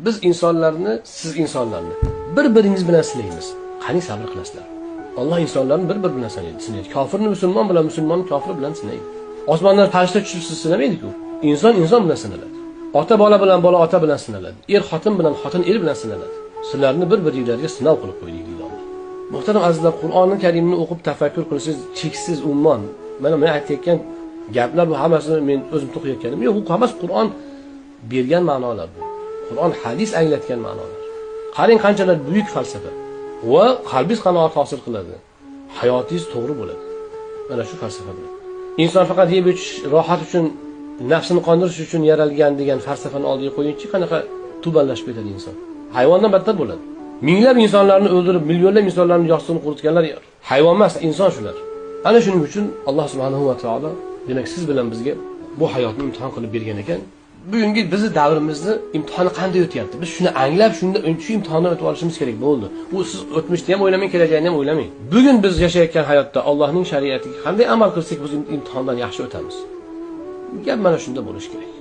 Biz insonlarni, siz insonlarni bir-biringiz bilan sinaymiz. Qani sabr qilasizlar. Alloh insonlarni bir-bir bilan sinaydi. Kofirni musulmon bilan, musulmonni kofir bilan sinaydi. Osmondan farishta tushib siz sinamaydi-ku. Inson bilan sinaladi. Ota bola bilan, bola ota bilan sinaladi. Er xotin bilan, xotin er bilan sinaladi. Sizlarni bir-biringizga sinov qilib qo'ydik deydi Alloh. Muhtaram azizlar, Qur'onni Karimni o'qib tafakkur qilsangiz cheksiz ummon. Mana men aytayotgan gaplar bu hammasini men o'zim to'qiyotganim yo'q. Bu hammasi Qur'on bergan ma'nolar bu. Qur'on hadis anglatgan ma'nolar. Qarang qanchalar buyuk falsafa va qalbingiz qanoat hosil qiladi. Hayotingiz to'g'ri bo'ladi. Mana shu falsafa bilan. Inson faqat yeb ichish, rohat uchun, nafsini qondirish uchun yaralgan degan falsafani oldiga qo'yingchi, qanaqa tubanlashib ketadi inson. Hayvondan battar bo'ladi. Minglab insonlarni o'ldirib, millionlab insonlarni yostiqni quritganlar hayvon emas, inson shular. Ana shuning uchun Alloh subhanahu va taolo demak siz bilan bizga bu hayotni imtihon qilib bergan ekan. Bugungi bizni davrimizni imtihoni qanday o'tyapti? Biz shuni anglab, shunda shu imtihondan o'tib olishimiz kerak bo'ldi. U siz o'tmishni ham o'ylamang, kelajakni ham o'ylamang. Bugun biz yashayotgan hayotda Allohning shariatiga qanday amal qilsak, biz imtihondan yaxshi o'tamiz. Gap mana shunda bo'lishi kerak.